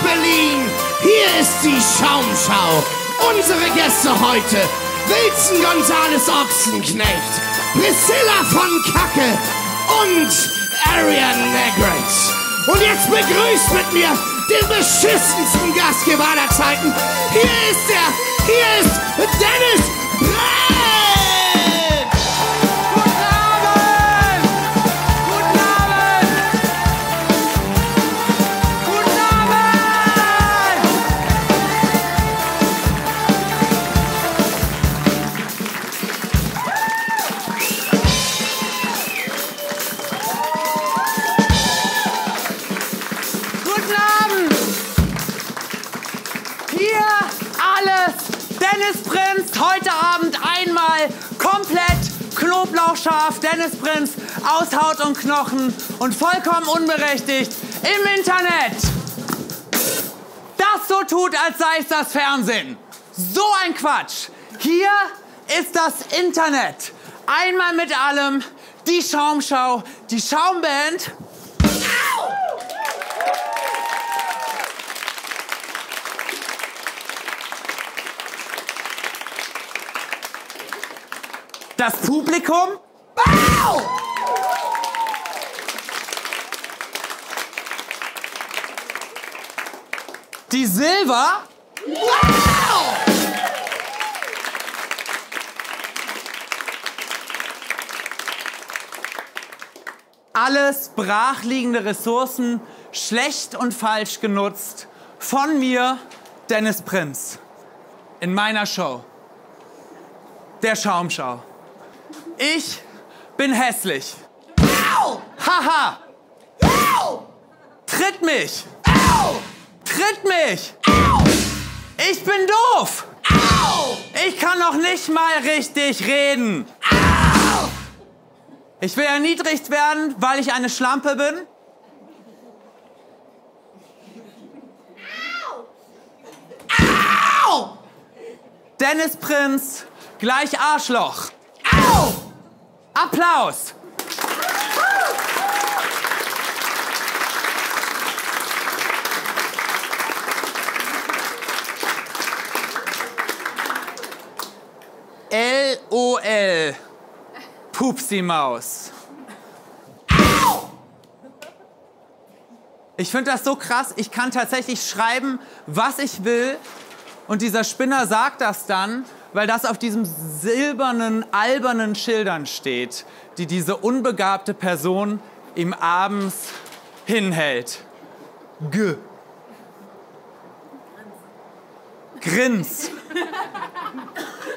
Berlin, hier ist die Schaumschau. Unsere Gäste heute: Wilson Gonzales Ochsenknecht, Priscilla von Kacke und Ariane Negrete. Und jetzt begrüßt mit mir den beschissensten Gastgeber aller Zeiten. Hier ist Dennis Prinz! Dennis Prinz, heute Abend einmal komplett knoblauchscharf. Dennis Prinz aus Haut und Knochen und vollkommen unberechtigt im Internet. Das so tut, als sei es das Fernsehen. So ein Quatsch. Hier ist das Internet. Einmal mit allem, die Schaumschau, die Schaumband. Das Publikum. Wow! Die Silber. Wow! Alles brachliegende Ressourcen, schlecht und falsch genutzt. Von mir, Dennis Prinz. In meiner Show. Der Schaumschau. Ich bin hässlich. Au! Haha! Au! Tritt mich! Au! Tritt mich! Au! Ich bin doof! Au! Ich kann noch nicht mal richtig reden. Au! Ich will erniedrigt werden, weil ich eine Schlampe bin. Au! Au! Dennis Prinz gleich Arschloch. Au! Applaus! LOL. Pupsi-Maus. Au! Ich finde das so krass. Ich kann tatsächlich schreiben, was ich will. Und dieser Spinner sagt das dann, weil das auf diesen silbernen, albernen Schildern steht, die diese unbegabte Person ihm abends hinhält. Grins.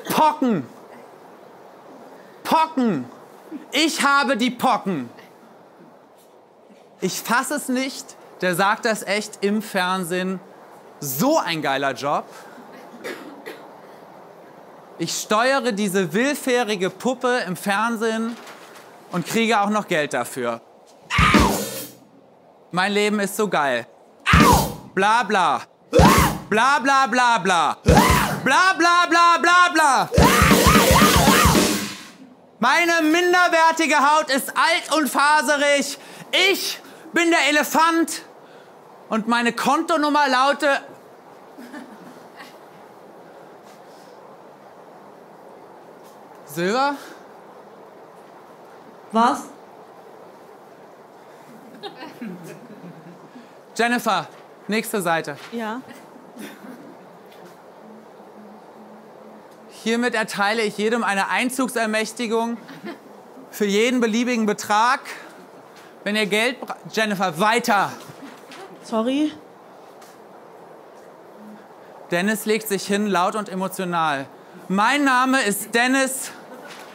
Pocken. Pocken. Ich habe die Pocken. Ich fasse es nicht. Der sagt das echt im Fernsehen. So ein geiler Job. Ich steuere diese willfährige Puppe im Fernsehen und kriege auch noch Geld dafür. Au! Mein Leben ist so geil. Au! Bla bla. Bla bla bla bla. Bla bla bla bla bla. Meine minderwertige Haut ist alt und faserig. Ich bin der Elefant und meine Kontonummer lautet... Silber? Was? Jennifer, nächste Seite. Ja. Hiermit erteile ich jedem eine Einzugsermächtigung für jeden beliebigen Betrag. Wenn ihr Geld braucht... Jennifer, weiter! Sorry. Dennis legt sich hin, laut und emotional. Mein Name ist Dennis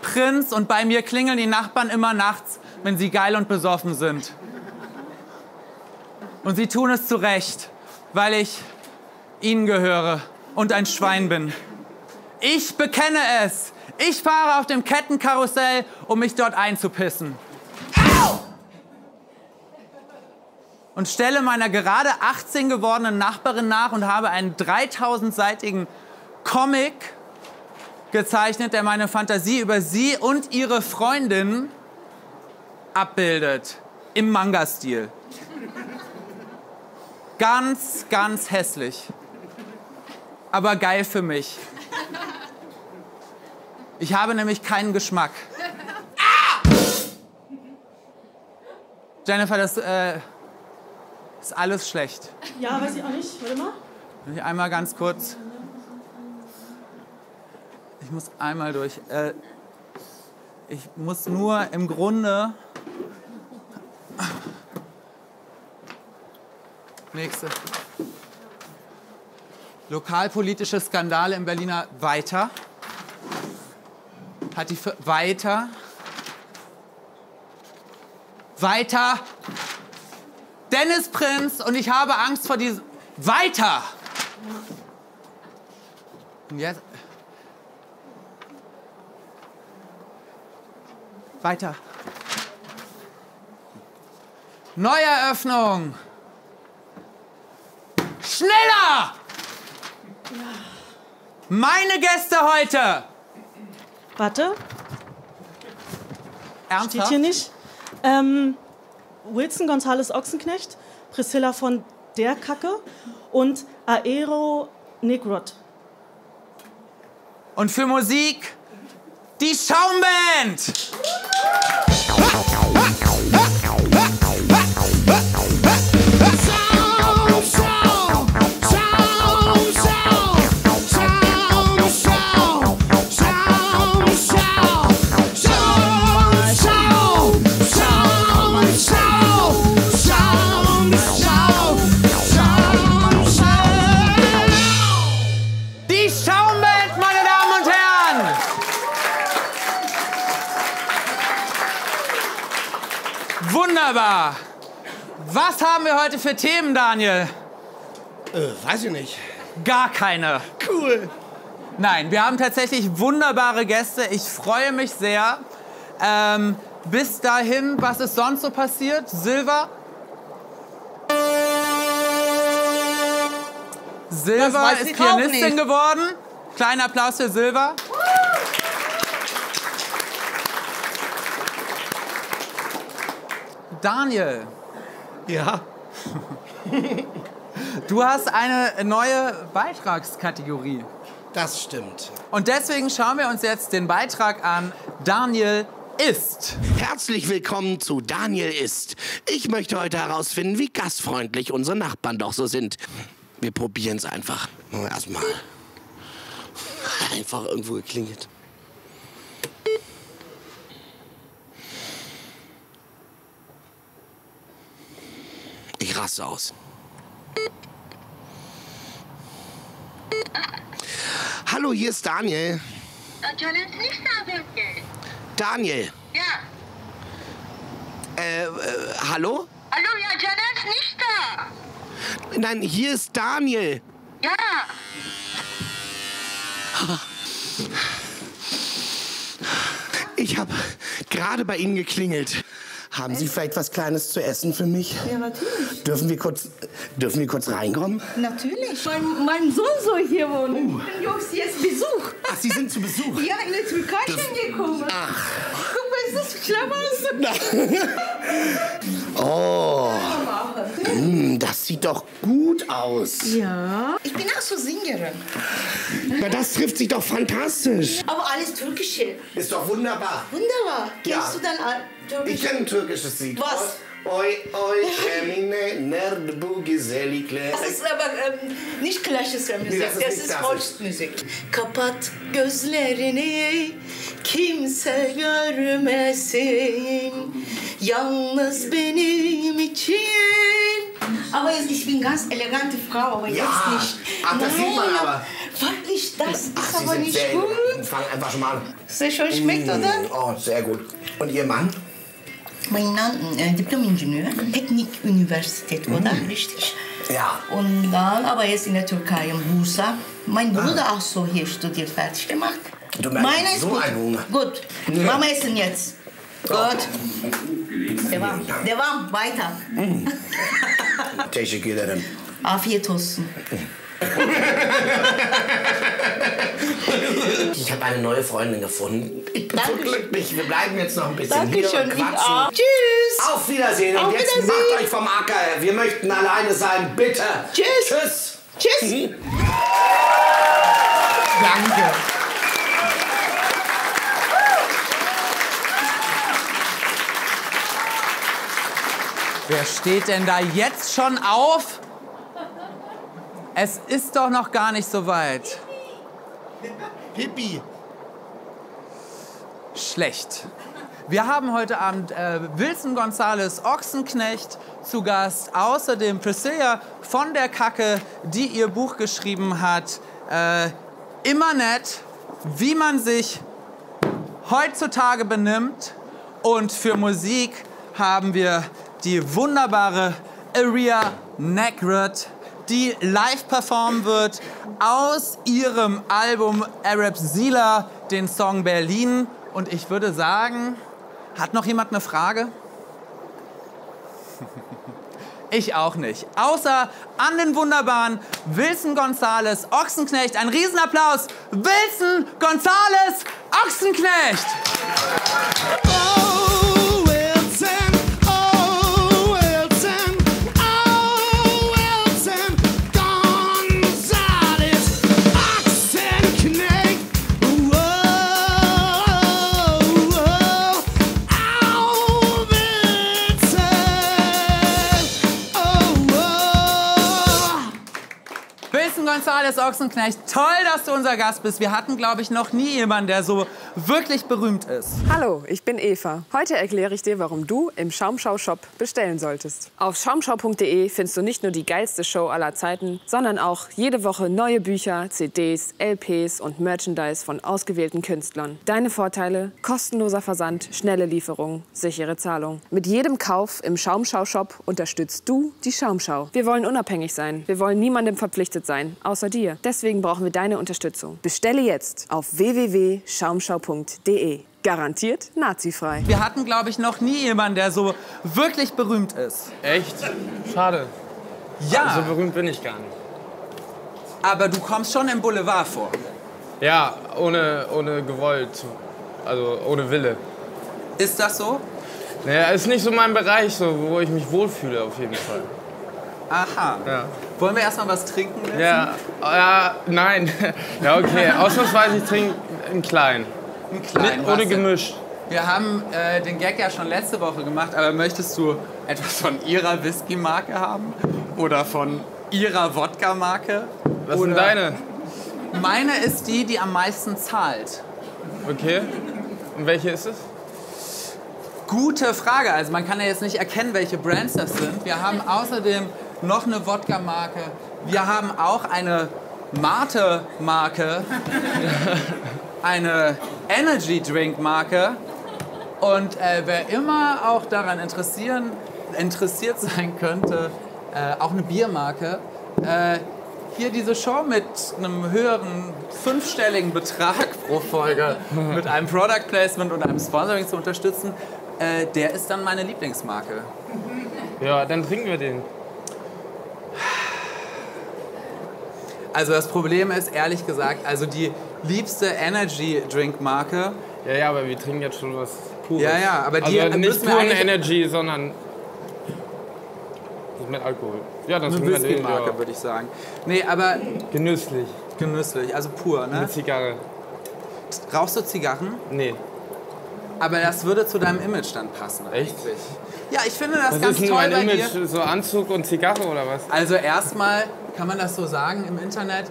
Prinz und bei mir klingeln die Nachbarn immer nachts, wenn sie geil und besoffen sind. Und sie tun es zu Recht, weil ich ihnen gehöre und ein Schwein bin. Ich bekenne es. Ich fahre auf dem Kettenkarussell, um mich dort einzupissen. Au! Und stelle meiner gerade 18 gewordenen Nachbarin nach und habe einen 3000-seitigen Comic gezeichnet, der meine Fantasie über sie und ihre Freundin abbildet. Im Manga-Stil. Ganz, ganz hässlich. Aber geil für mich. Ich habe nämlich keinen Geschmack. Ah! Jennifer, das ist alles schlecht. Ja, weiß ich auch nicht. Warte mal. Einmal ganz kurz. Ich muss einmal durch. Ich muss nur im Grunde... Nächste. Lokalpolitische Skandale im Berliner Weiter. Hat die Weiter. Weiter. Dennis Prinz und ich habe Angst vor diesem... Weiter. Und jetzt... Weiter. Neueröffnung. Schneller! Meine Gäste heute. Warte. Ernsthaft? Steht hier nicht. Wilson González Ochsenknecht, Priscilla von der Kacke und Aero Negrot. Und für Musik die Schaumband. Die Schaumband, meine Damen und Herren. Wunderbar. Was haben wir heute für Themen, Daniel? Weiß ich nicht. Gar keine. Cool. Nein, wir haben tatsächlich wunderbare Gäste. Ich freue mich sehr. Bis dahin, was ist sonst so passiert? Silva? Silva ist Pianistin geworden. Kleiner Applaus für Silva. Daniel. Ja. Du hast eine neue Beitragskategorie. Das stimmt. Und deswegen schauen wir uns jetzt den Beitrag an. Daniel isst. Herzlich willkommen zu Daniel isst. Ich möchte heute herausfinden, wie gastfreundlich unsere Nachbarn doch so sind. Wir probieren es einfach. Erstmal. Einfach irgendwo geklingelt. Ich raste aus. Hallo, hier ist Daniel. Canım nicht da bitte. Daniel. Ja. Hallo? Hallo, ja, Canım ist nicht da. Nein, hier ist Daniel. Ja. Ich habe gerade bei Ihnen geklingelt. Haben Sie vielleicht was Kleines zu essen für mich? Ja, natürlich. Dürfen wir kurz reinkommen? Natürlich. Mein Sohn soll hier wohnen. Ich bin Jungs jetzt Besuch. Ach, Sie sind zu Besuch? Ja, in der Türkei schon gekommen. Ach. Guck mal, ist das Klamotten? Oh. Das sieht doch gut aus. Ja. Ich bin auch so Sängerin. Na, das trifft sich doch fantastisch. Aber alles Türkische. Ist doch wunderbar. Wunderbar. Ja. Kennst du dann Türkisch? Ich kenne ein türkisches Lied. Was? Oi, Emine, nerede bu güzellikle. Das ist aber nicht klassische Musik, Nee, das ist das nicht ist klassisch. Volksmusik. Kapat gözlerini, kimse görmesin, yalnız benim için. Aber jetzt, ich bin ganz elegante Frau, aber Ja, jetzt nicht. ach, das sieht man aber. Wirklich, das ist Ach, Sie aber sind nicht sehr gut. Fang einfach schon mal an. Sehr schön schmeckt, oder? Oh, sehr gut. Und Ihr Mann? Mein Mann, Diplom-Ingenieur, Teknik-Universität, oder? Richtig. Ja. Und dann, aber jetzt in der Türkei, in Bursa. Mein Bruder auch so hier studiert, fertig gemacht. Du merkst, Meiner ist so gut. ein Hunger. Gut. Ja. Machen wir essen jetzt. Gut. Devam, weiter. Teşekkür ederim. Afiyet olsun. Ich habe eine neue Freundin gefunden. Ich bin so glücklich. Wir bleiben jetzt noch ein bisschen hier Dankeschön, und ich quatschen. auch. Tschüss. Auf Wiedersehen. Und Auf jetzt Wiedersehen. macht euch vom Acker. Wir möchten alleine sein. Bitte. Tschüss. Tschüss. Tschüss. Danke. Wer steht denn da jetzt schon auf? Es ist doch noch gar nicht so weit. Pippi. Schlecht. Wir haben heute Abend Wilson González Ochsenknecht zu Gast. Außerdem Priscilla von der Kacke, die ihr Buch geschrieben hat. Immer nett, wie man sich heutzutage benimmt. Und für Musik haben wir die wunderbare Aria Negrut, die live performen wird aus ihrem Album Arab Zila, den Song Berlin. Und ich würde sagen, hat noch jemand eine Frage? Ich auch nicht. Außer an den wunderbaren Wilson González Ochsenknecht. Ein Riesenapplaus. Wilson González Ochsenknecht. Oh, Wilson. Oh, Wilson. Oh, Wilson González Ochsenknecht. Whoa, whoa. Oh, Wilson. Wilson González Ochsenknecht, toll, dass du unser Gast bist. Wir hatten, glaube ich, noch nie jemanden, der so wirklich berühmt ist. Hallo, ich bin Eva. Heute erkläre ich dir, warum du im Schaumschau-Shop bestellen solltest. Auf schaumschau.de findest du nicht nur die geilste Show aller Zeiten, sondern auch jede Woche neue Bücher, CDs, LPs und Merchandise von ausgewählten Künstlern. Deine Vorteile: kostenloser Versand, schnelle Lieferung, sichere Zahlung. Mit jedem Kauf im Schaumschau-Shop unterstützt du die Schaumschau. Wir wollen unabhängig sein. Wir wollen niemandem verpflichtet sein, außer dir. Deswegen brauchen wir deine Unterstützung. Bestelle jetzt auf www.schaumschau.de. Garantiert nazifrei. Wir hatten, glaube ich, noch nie jemanden, der so wirklich berühmt ist. Echt? Schade. Ja, So berühmt bin ich gar nicht. aber du kommst schon im Boulevard vor. Ja, ohne gewollt. Also ohne Wille. Ist das so? Naja, ist nicht so mein Bereich, so, wo ich mich wohlfühle auf jeden Fall. Aha. Ja. Wollen wir erstmal was trinken? Wilson? Ja, nein. Ja, okay. Ausnahmsweise, ich trinke einen kleinen. Einen kleinen. Ohne was denn? Gemisch. Wir haben den Gag ja schon letzte Woche gemacht, aber möchtest du etwas von ihrer Whisky-Marke haben? Oder von ihrer Wodka-Marke? Was ist denn deine? Meine ist die, die am meisten zahlt. Okay. Und welche ist es? Gute Frage. Also man kann ja jetzt nicht erkennen, welche Brands das sind. Wir haben außerdem noch eine Wodka-Marke. Wir haben auch eine Mate-Marke. Eine Energy-Drink-Marke. Und wer immer auch daran interessiert sein könnte, auch eine Biermarke, hier diese Show mit einem höheren 5-stelligen Betrag pro Folge mit einem Product Placement und einem Sponsoring zu unterstützen, der ist dann meine Lieblingsmarke. Ja, dann trinken wir den. Also das Problem ist, ehrlich gesagt, also die liebste Energy-Drink-Marke. Ja, aber wir trinken jetzt schon was Pures. Ja, aber die also nicht müssen wir puren eigentlich- Energy, sondern mit Alkohol. Ja, dann Eine trinken wir den. Whisky-Marke, Ja. würde ich sagen. Nee, aber Genüsslich. genüsslich, also pur, ne? Mit Zigarre. Rauchst du Zigarren? Nee. Aber das würde zu deinem Image dann passen. Echt? eigentlich. Ja, ich finde das Was ganz ist denn toll mein bei Image? dir. So Anzug und Zigarre oder was? Also erstmal, kann man das so sagen im Internet?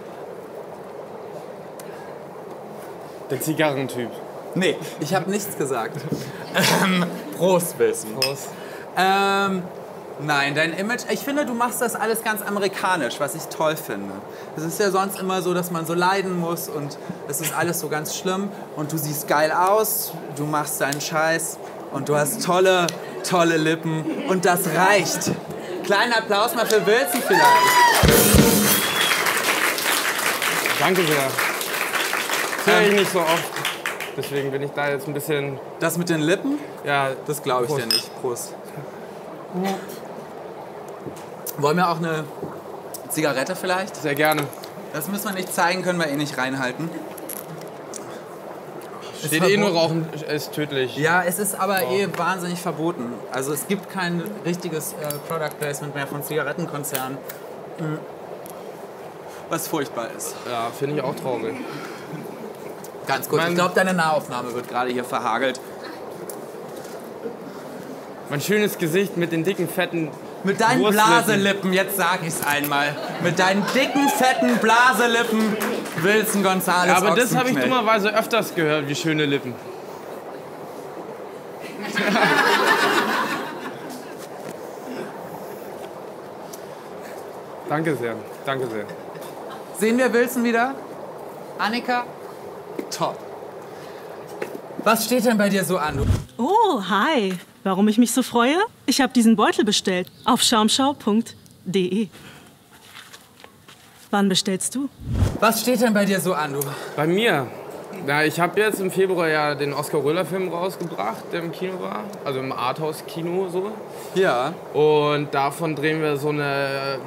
Der Zigarrentyp. Nee, ich habe nichts gesagt. Prost, Wilson. Prost. Nein, dein Image, ich finde, du machst das alles ganz amerikanisch, was ich toll finde. Es ist ja sonst immer so, dass man so leiden muss und es ist alles so ganz schlimm und du siehst geil aus, du machst deinen Scheiß und du hast tolle, tolle Lippen und das reicht. Kleinen Applaus mal für Wilson vielleicht. Danke sehr. Das höre ich nicht so oft. Deswegen bin ich da jetzt ein bisschen... Das mit den Lippen, Ja, das glaube ich dir Prost. nicht. Prost. Wollen wir auch eine Zigarette vielleicht? Sehr gerne. Das müssen wir nicht zeigen, können wir eh nicht reinhalten. Steht eh nur Rauchen ist tödlich. Ja, es ist aber eh wahnsinnig verboten. Also es gibt kein richtiges Product Placement mehr von Zigarettenkonzernen. Was furchtbar ist. Ja, finde ich auch traurig. Ganz kurz, ich glaube, deine Nahaufnahme wird gerade hier verhagelt. Mein schönes Gesicht mit den dicken, fetten Mit deinen Wurstlippen. Blaselippen, jetzt sag ich's einmal. Mit deinen dicken, fetten Blaselippen, Wilson González. Ja, aber das habe ich Ochsenknecht. dummerweise öfters gehört, wie schöne Lippen. Danke sehr, danke sehr. Sehen wir Wilson wieder? Annika? Top. Was steht denn bei dir so an? Oh, hi. Warum ich mich so freue? Ich habe diesen Beutel bestellt auf schaumschau.de. Wann bestellst du? Was steht denn bei dir so an? Bei mir? Na, ich habe jetzt im Februar ja den Oskar-Röhler-Film rausgebracht, der im Kino war. Also im Arthouse-Kino so. Ja. Und davon drehen wir so eine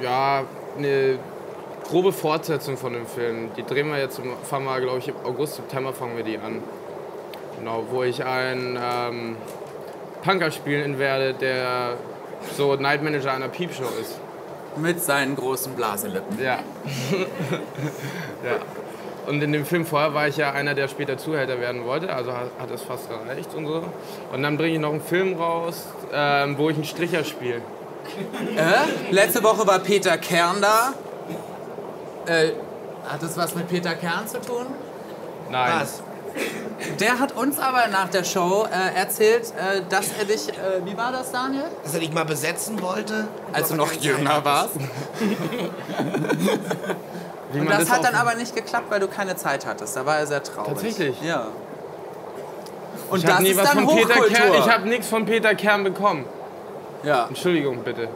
grobe Fortsetzung von dem Film. Die drehen wir jetzt, fangen wir, glaube ich, im August, September fangen wir die an. Genau, wo ich einen Punker spielen werde, der so Night Manager einer Peepshow ist. Mit seinen großen Blaselippen. Ja. Ja. Und in dem Film vorher war ich ja einer, der später Zuhälter werden wollte, also hat es fast erreicht und so. Und dann bringe ich noch einen Film raus, wo ich einen Stricher spiele. Letzte Woche war Peter Kern da. Hat das was mit Peter Kern zu tun? Nein. Was? Der hat uns aber nach der Show erzählt, dass er dich, wie war das, Daniel? Dass er dich mal besetzen wollte? Als du aber noch keine jünger Zeit warst. Wie Und man das hat auch- dann aber nicht geklappt, weil du keine Zeit hattest. Da war er sehr traurig. Tatsächlich? Ja. Und Ich das habe nie ist was dann von Peter Hochkultur. Kern. Ich habe nichts von Peter Kern bekommen. Ja. Entschuldigung bitte.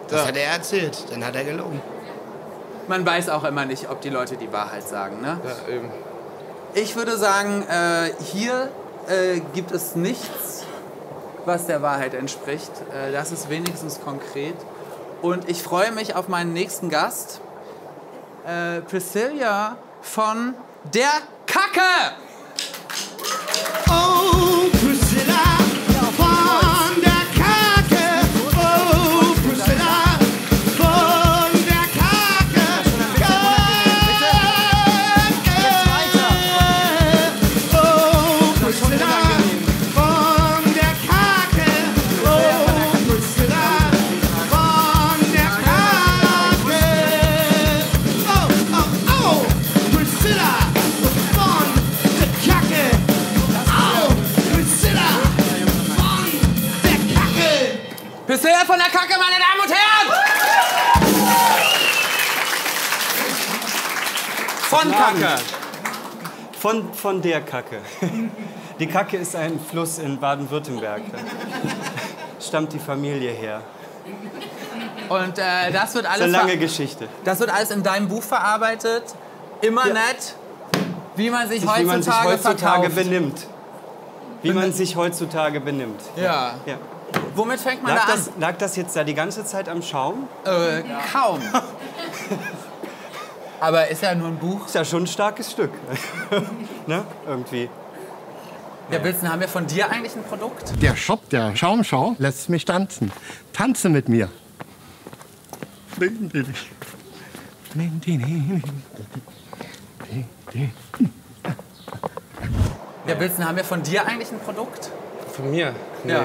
Das hat er erzählt, dann hat er gelogen. Man weiß auch immer nicht, ob die Leute die Wahrheit sagen, ne? Ja, eben. Ich würde sagen, hier gibt es nichts, was der Wahrheit entspricht. Das ist wenigstens konkret. Und ich freue mich auf meinen nächsten Gast, Priscilla von der Kacke. Oh, Priscilla von der Kacke. Oh, Priscilla von der Kacke. Oh, Priscilla von der Kacke. Oh, Priscilla von der Kacke. Oh, oh, oh, Priscilla von der Kacke. Oh, Priscilla von der Kacke. Priscilla von der Kacke, meine Damen und Herren! Von Kacke. Von der Kacke. Die Kacke ist ein Fluss in Baden-Württemberg. Da stammt die Familie her. Und das wird Das alles ist eine lange Geschichte. das wird alles in deinem Buch verarbeitet. Immer nett, wie man sich Wie man sich heutzutage heutzutage verkauft. benimmt. Wie man sich heutzutage benimmt. Ja. Ja. Womit fängt man Lag, da das, lag das jetzt da die ganze Zeit am Schaum? an? Kaum. Aber ist ja nur ein Buch. Ist ja schon ein starkes Stück. Ne? Irgendwie. Ja, Wilson, haben wir von dir eigentlich ein Produkt? Der Shop der Schaumschau lässt mich tanzen. Tanze mit mir. Ja, Wilson, haben wir von dir eigentlich ein Produkt? Von mir? Nee. Ja.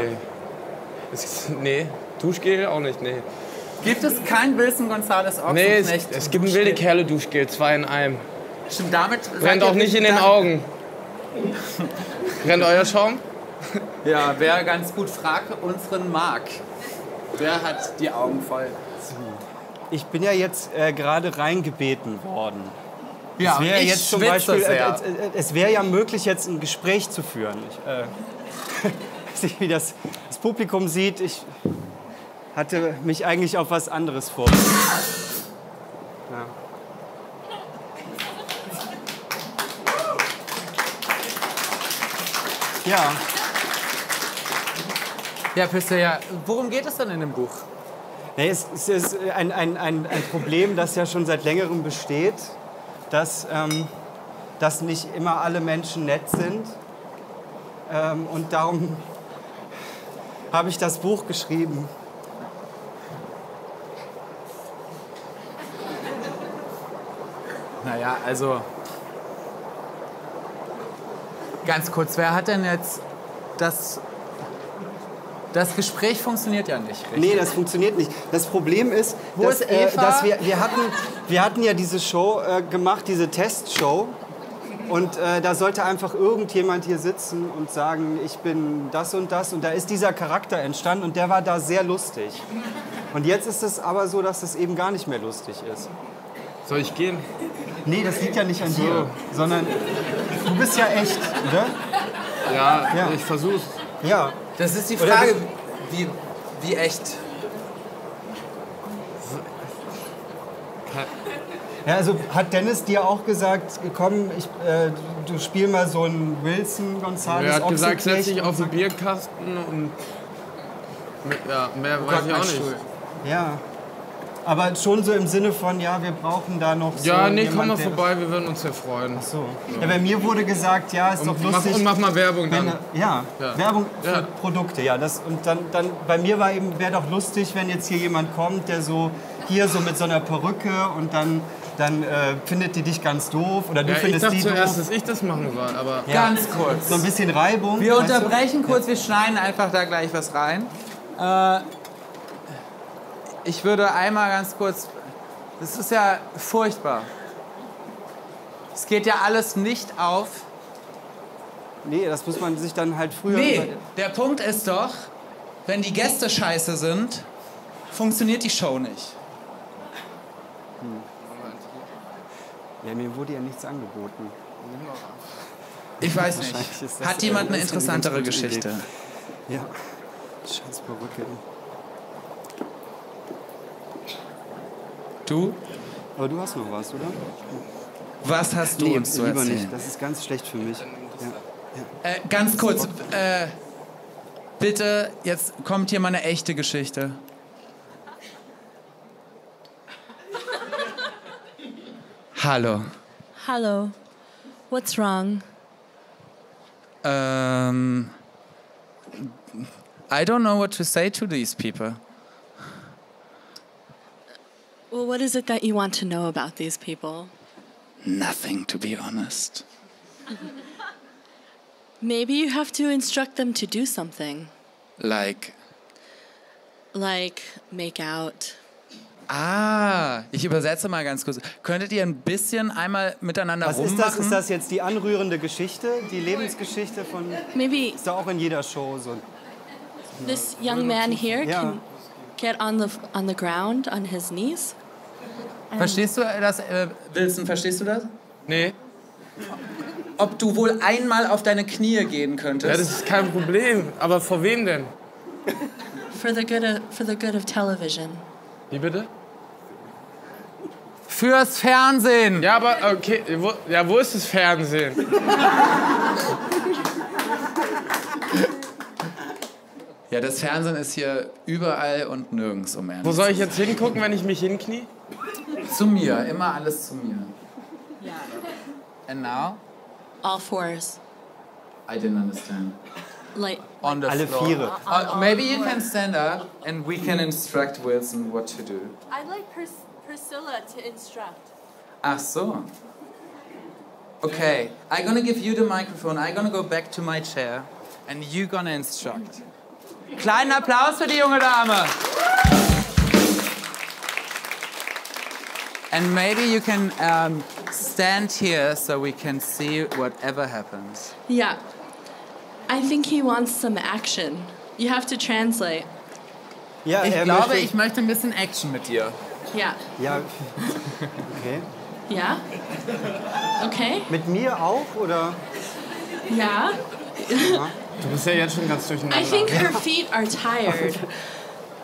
Nee. Duschgel auch nicht, nee. Gibt es kein Wilson González Nee, Ochsenknecht? es gibt ein wilde Kerle Duschgel, 2 in einem. Stimmt, damit Brennt auch nicht in den Augen. Brennt euer Schaum? Ja, wer ganz gut fragt, unseren Marc. Der hat die Augen voll. Ich bin ja jetzt gerade reingebeten worden. Ja, Es wäre und ich jetzt zum schwitze Beispiel, sehr. es wäre ja möglich, jetzt ein Gespräch zu führen. Ich weiß nicht, wie das Publikum sieht. Ich hatte mich eigentlich auf was anderes vorbereitet. Ja. Ja, Priscilla, worum geht es denn in dem Buch? Nee, es ist ein Problem, das ja schon seit längerem besteht, dass nicht immer alle Menschen nett sind. Und darum habe ich das Buch geschrieben. Naja, also ganz kurz, wer hat denn jetzt das Gespräch funktioniert ja nicht richtig. Nee, das funktioniert nicht. Das Problem ist, dass wir hatten ja diese Show gemacht, diese Testshow. Und da sollte einfach irgendjemand hier sitzen und sagen, ich bin das und das. Und da ist dieser Charakter entstanden und der war da sehr lustig. Und jetzt ist es aber so, dass es eben gar nicht mehr lustig ist. Soll ich gehen? Nee, das liegt ja nicht an dir, sondern du bist ja echt, oder? Ja, ich versuch's. Ja. Das ist die Frage, wie echt. Ja, also hat Dennis dir auch gesagt, komm, du spiel mal so einen Wilson González. Er hat gesagt, setz dich auf den Bierkasten und mehr weiß ich auch nicht. Ja, aber schon so im Sinne von, ja, wir brauchen da noch so komm mal vorbei, wir würden uns sehr freuen. Ach so. Ja, bei mir wurde gesagt, ja, ist doch lustig. Mach mal Werbung dann. Werbung für Produkte, ja. Und dann bei mir wäre doch lustig, wenn jetzt hier jemand kommt, der so hier so mit so einer Perücke und dann findet die dich ganz doof oder du findest die doof. Ich dachte zuerst, dass ich das machen soll, aber... Ja. Ganz kurz. So ein bisschen Reibung. Wir unterbrechen kurz, wir schneiden einfach da gleich was rein. Ich würde einmal ganz kurz... Das ist ja furchtbar. Es geht ja alles nicht auf. Nee, das muss man sich dann halt früher... Nee, der Punkt ist doch, wenn die Gäste scheiße sind, funktioniert die Show nicht. Ja, mir wurde ja nichts angeboten. Ich weiß nicht. Hat jemand eine interessantere Geschichte? Ja. Scheiß Perücke. Du? Aber du hast noch was, oder? Was hast du uns zu lieber erzählen? nicht. Das ist ganz schlecht für mich. Ja. Ganz kurz. Bitte, jetzt kommt hier mal eine echte Geschichte. Hallo. Hello. What's wrong? I don't know what to say to these people. Well, what is it that you want to know about these people? Nothing, to be honest. Maybe you have to instruct them to do something. Like make out. Ich übersetze mal ganz kurz. Könntet ihr ein bisschen einmal miteinander rummachen? Was ist das? Ist das jetzt die anrührende Geschichte, die Lebensgeschichte von... Maybe ist da auch in jeder Show so. This young man here can get on the ground on his knees. Verstehst du das, Wilson? Verstehst du das? Nee. Ob du wohl einmal auf deine Knie gehen könntest? Ja, das ist kein Problem. Aber vor wem denn? For the good of television. Wie bitte? Fürs Fernsehen. Ja, aber okay. Wo ist das Fernsehen? Ja, das Fernsehen ist hier überall und nirgends, um ehrlich. Wo soll ich jetzt hingucken, wenn ich mich hinknie? Zu mir, immer alles zu mir. Yeah. And now? All fours. I didn't understand. Like on the alle floor. Viere. Maybe you can stand up and we can instruct Wilson what to do. I'd like Priscilla to instruct. Ach so. Okay, I'm gonna give you the microphone. I'm gonna go back to my chair and you're gonna instruct. Kleinen Applaus für die junge Dame. And maybe you can stand here so we can see whatever happens. Yeah. I think he wants some action. You have to translate. Ja, ich glaube, ich möchte ein bisschen Action mit dir. Ja. Ja. Okay. Ja? Okay. Mit mir auch, oder? Ja. Du bist ja jetzt schon ganz durcheinander. I think her feet are tired.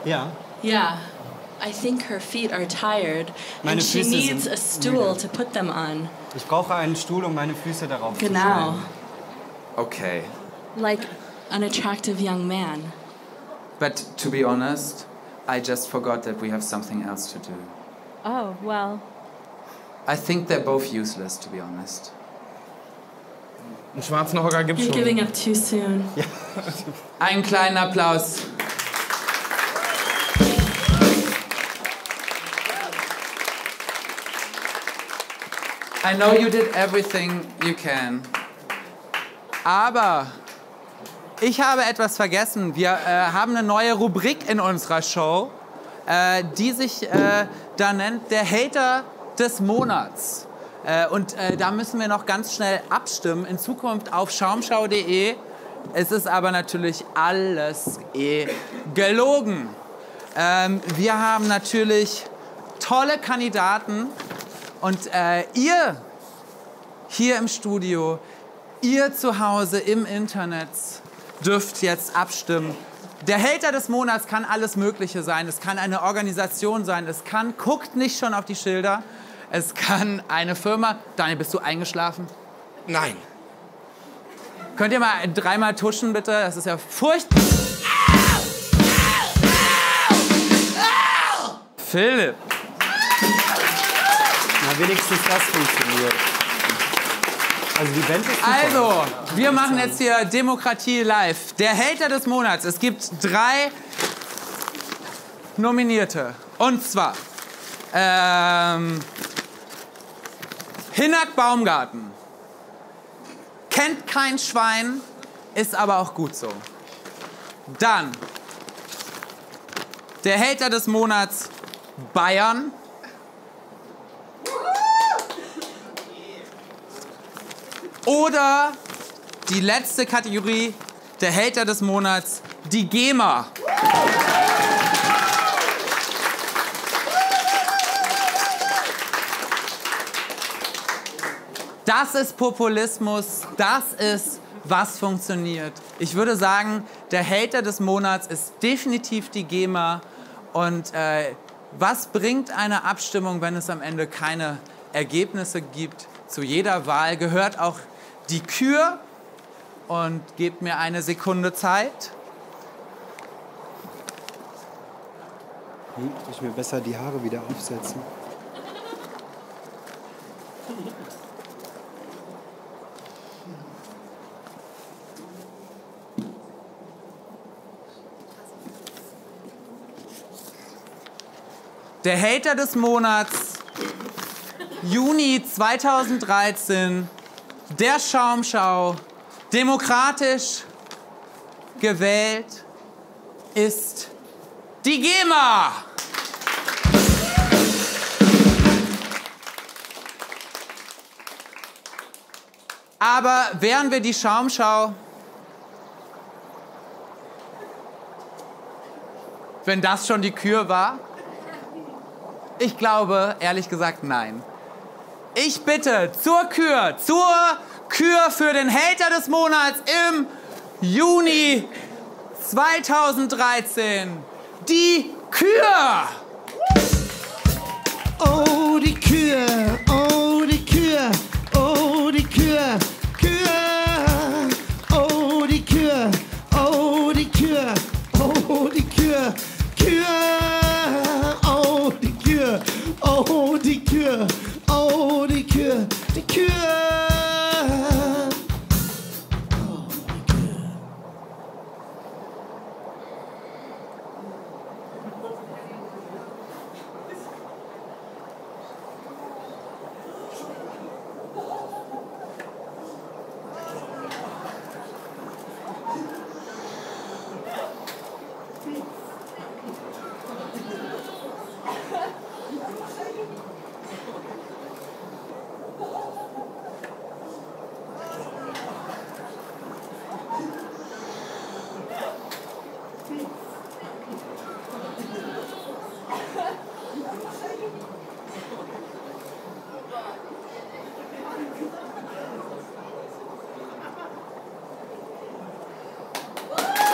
Ja. Yeah. I think her feet are tired and she needs a stool to put them on. Ich brauche einen Stuhl, um meine Füße darauf zu Genau. stellen. Okay. Like an attractive young man. But to be honest, I just forgot that we have something else to do. Oh, well. I think they're both useless, to be honest. Einen schwarzen Hocker gibt's You're schon. giving up too soon. Ja. Einen kleinen Applaus. I know you did everything you can. Aber ich habe etwas vergessen. Wir haben eine neue Rubrik in unserer Show, die sich da nennt der Hater des Monats. Da müssen wir noch ganz schnell abstimmen. In Zukunft auf schaumschau.de. Es ist aber natürlich alles gelogen. Wir haben natürlich tolle Kandidaten. Und ihr hier im Studio, ihr zu Hause im Internet dürft jetzt abstimmen. Der Hater des Monats kann alles Mögliche sein. Es kann eine Organisation sein. Es kann, guckt nicht schon auf die Schilder. Es kann eine Firma. Daniel, bist du eingeschlafen? Nein. Könnt ihr mal 3-mal tuschen, bitte? Das ist ja furchtbar. Philipp. Na, wenigstens das funktioniert. Also die Band ist super. Also, wir machen jetzt hier Demokratie live. Der Hater des Monats. Es gibt 3 Nominierte. Und zwar Hinak Baumgarten. Kennt kein Schwein, ist aber auch gut so. Dann der Hater des Monats Bayern. Oder die letzte Kategorie, der Hater des Monats, die GEMA. Das ist Populismus, das ist, was funktioniert. Ich würde sagen, der Hater des Monats ist definitiv die GEMA. Und was bringt eine Abstimmung, wenn es am Ende keine Ergebnisse gibt? Zu jeder Wahl gehört auch die Kür. Und gebt mir eine Sekunde Zeit. Soll ich mir besser die Haare wieder aufsetzen? Der Hater des Monats, Juni 2013, der Schaumschau, demokratisch gewählt, ist die GEMA. Aber wären wir die Schaumschau, wenn das schon die Kür war? Ich glaube, ehrlich gesagt, nein. Ich bitte zur Kür für den Hater des Monats im Juni 2013. Die Kür! Oh, die Kür, oh, die Kür, oh, die Kür, Kür. Oh, die Kür, oh, die Kür, oh, die Kür, Kür. Oh, die Kür, oh, die Kür, oh, die Kür, die Kür.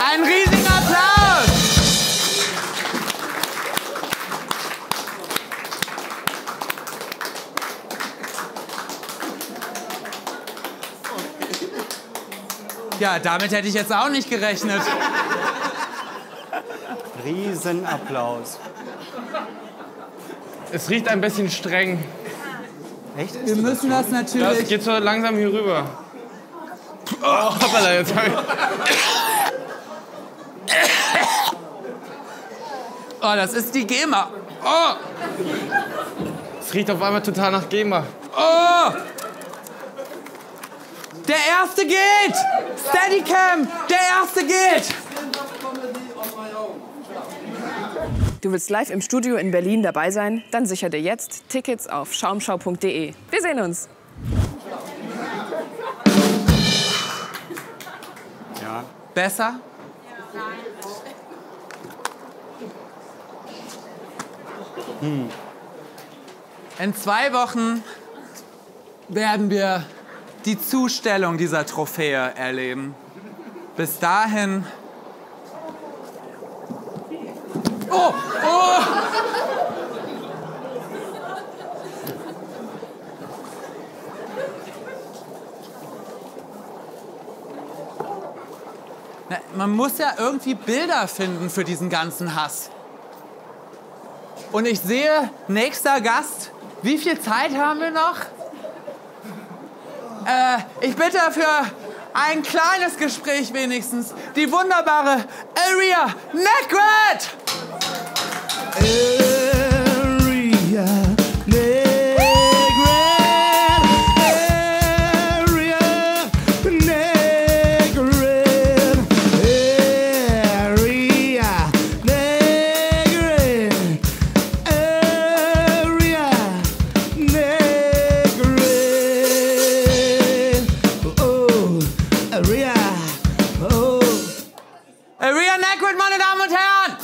Ein riesiger Applaus! Ja, damit hätte ich jetzt auch nicht gerechnet. Riesenapplaus. Es riecht ein bisschen streng. Echt? Wir müssen das natürlich... Das geht so langsam hier rüber. Oh, hoppala, jetzt hab ich... Oh, das ist die GEMA. Oh! Es riecht auf einmal total nach GEMA. Oh! Der erste geht! Steadicam! Der erste geht! Du willst live im Studio in Berlin dabei sein? Dann sicher dir jetzt Tickets auf schaumschau.de. Wir sehen uns! Ja. Besser? In 2 Wochen werden wir die Zustellung dieser Trophäe erleben. Bis dahin... Oh! Oh! Na, man muss ja irgendwie Bilder finden für diesen ganzen Hass. Und ich sehe, nächster Gast, wie viel Zeit haben wir noch? Ich bitte für ein kleines Gespräch wenigstens die wunderbare Aria Negret! Aria Negret, Aria Negret, Aria Negret, Aria Negret. Oh, Aria, oh. Aria Negret, meine Damen und Herren!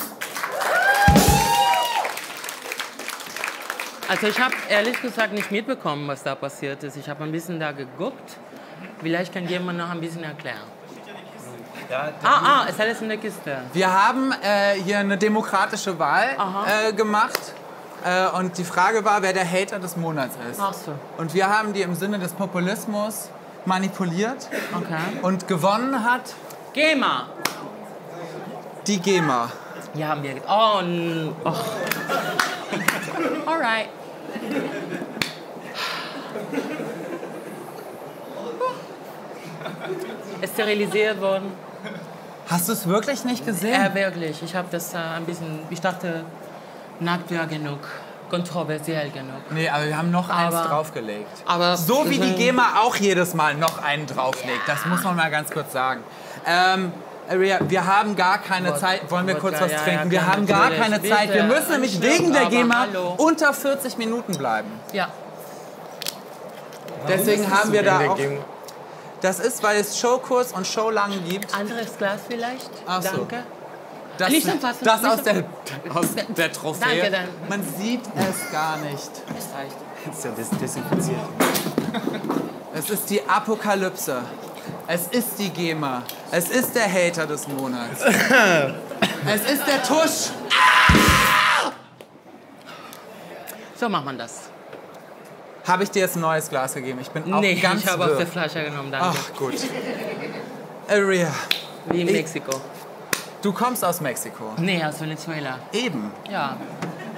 Also ich habe ehrlich gesagt nicht mitbekommen, was da passiert ist. Ich habe ein bisschen da geguckt. Vielleicht kann jemand noch ein bisschen erklären. Ist alles in der Kiste. Wir haben hier eine demokratische Wahl gemacht. Und die Frage war, wer der Hater des Monats ist. Ach so. Und wir haben die im Sinne des Populismus manipuliert. Okay. Und gewonnen hat... GEMA. Die GEMA. Ja, haben wir... Oh, alright. Ist sterilisiert worden. Hast du es wirklich nicht gesehen? Ja, wirklich. Ich habe das ein bisschen... Ich dachte, nackt wäre genug. Kontroversiell genug. Nee, aber wir haben noch eins draufgelegt. Aber so wie die GEMA auch jedes Mal noch einen drauflegt. Das muss man mal ganz kurz sagen. Aria, wir haben gar keine Zeit. Wollen wir kurz was trinken? Wir haben gar keine Zeit. Wir müssen nämlich wegen der GEMA unter 40 Minuten bleiben. Ja. Deswegen haben wir da auch... Das ist, weil es Showkurs und Showlang gibt. Anderes Glas vielleicht? Ach so. Danke. Das, Nicht anfassen. das nicht aus der Trophäe. Danke, dann. Man sieht es gar nicht. Es reicht. Ist ja desinfiziert. Es ist die Apokalypse. Es ist die GEMA. Es ist der Hater des Monats. Es ist der Tusch. So macht man das. Habe ich dir jetzt ein neues Glas gegeben? Ich bin auch Nee, ganz ich habe aus der Flasche genommen, danke. Ach, gut. Aria. Wie in Mexiko. Du kommst aus Mexiko. Nee, aus Venezuela. Eben. Ja.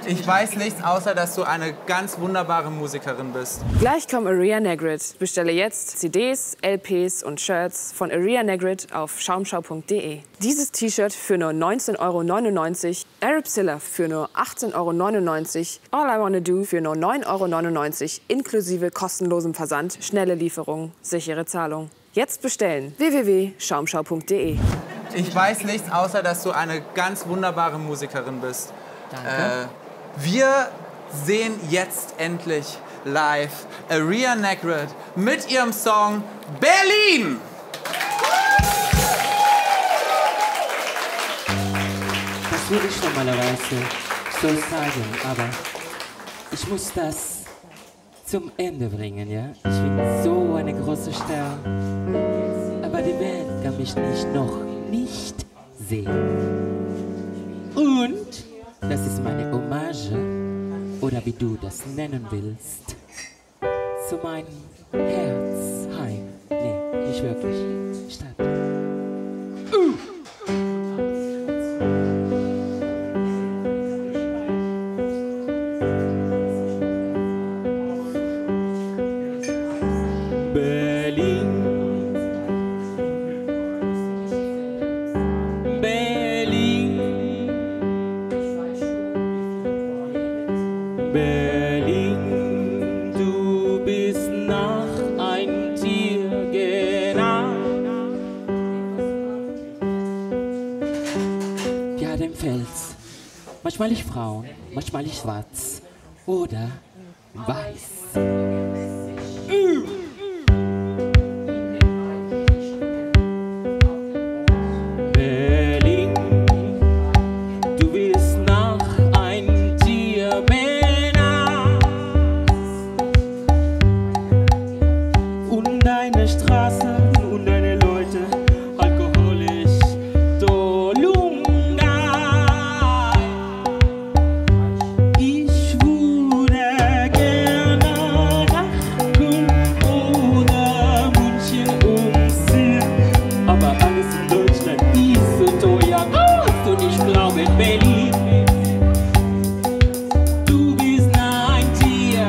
Ich weiß nichts, außer dass du eine ganz wunderbare Musikerin bist. Gleich kommt Aria Negret. Bestelle jetzt CDs, LPs und Shirts von Aria Negret auf schaumschau.de. Dieses T-Shirt für nur 19,99 €, Arabzilla für nur 18,99 €, All I Wanna Do für nur 9,99 € inklusive kostenlosem Versand, schnelle Lieferung, sichere Zahlung. Jetzt bestellen. www.schaumschau.de. Ich weiß nichts, außer dass du eine ganz wunderbare Musikerin bist. Danke. Wir sehen jetzt endlich live Aria Negret mit ihrem Song Berlin. Das würde ich normalerweise so sagen, aber ich muss das zum Ende bringen, ja? Ich bin so eine große Star, aber die Welt kann mich noch nicht sehen. Und das ist meine Hommage, oder wie du das nennen willst, zu meinem Herzheim. Nee, nicht wirklich. Stadt. Fels. Manchmal ich Frauen, manchmal ich schwarz oder weiß. Berlin, du bist nach ein Tier benannt und deine Straßen und deine Leute alkoholisch Dolunga. Ich würde gerne nach Köln oder München umziehen, aber alles in Deutschland ist so teuer. Und ich glaube in Berlin, du bist ein Tier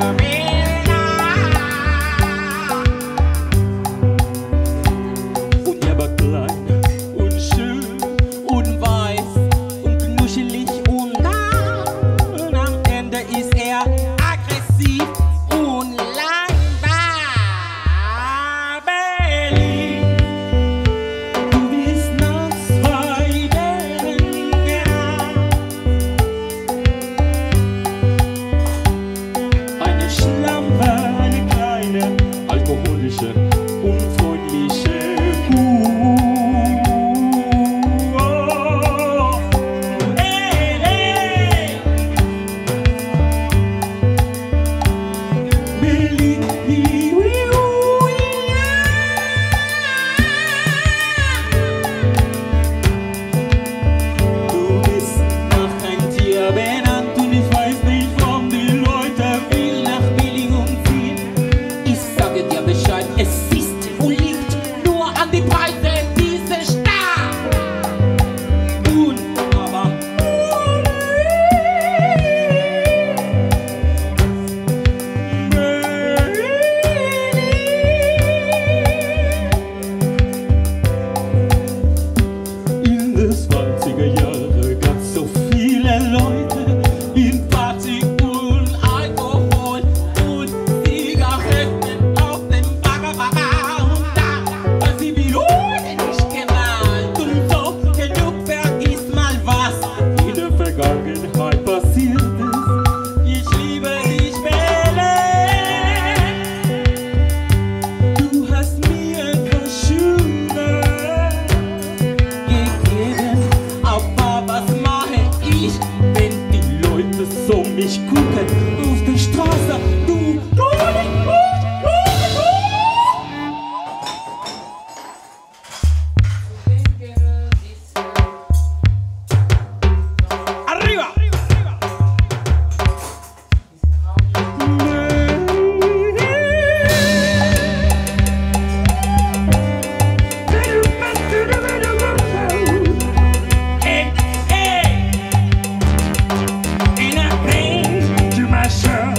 und er war klein und schön und weiß und knuschelig und nah. Und am Ende ist er aggressiv und langbar. Berlin, du bist nach zwei Berlin. Eine Schlampe, eine kleine, alkoholische, unfreundliche Kuh. Oh, hey, hey. Berlin, du bist nach ein Tier benannt und ich weiß nicht, warum die Leute viel nach Berlin umziehen. Ich sage dir Bescheid, es ist und liegt nur an die Preise dieser Stadt. Und aber in den 20er Jahren gab's so viele Leute in Party und Alkohol und Zigaretten auf dem Bagger und da war sie wie heute nicht gemalt und so genug vergisst mal was in der Vergangenheit passiert ist. Ich liebe dich, Berlin. Du hast mir etwas Schönes gegeben, aber was mache ich, wenn die Leute so mich gucken auf der Straße? Du, Arriba! Hey, hey. And I think to myself,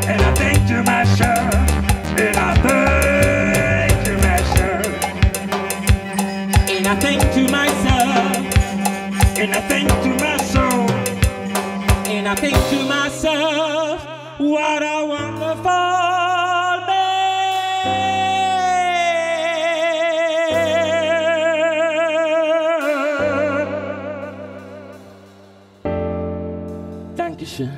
and I think to myself, and I think to myself, and I think to myself, and I think to myself, and I think to myself, what a wonderful day. Dankeschön.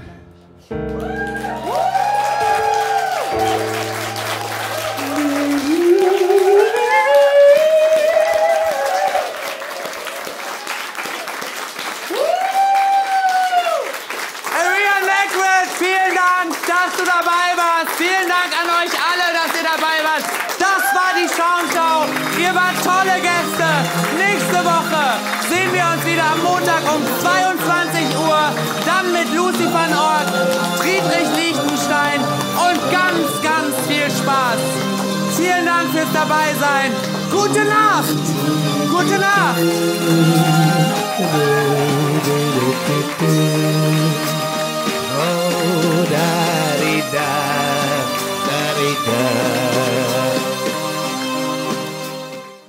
Aria Negrod, vielen Dank, dass du dabei warst. Vielen Dank an euch alle, dass ihr dabei wart. Das war die Schaumschau. Ihr wart tolle Gäste. Nächste Woche sehen wir uns wieder am Montag um 22 Uhr. Dann mit Lucy van Ork, Friedrich Liechtenstein und ganz, ganz viel Spaß. Vielen Dank fürs Dabeisein. Gute Nacht. Gute Nacht. Oh, da-di-da, da-di-da.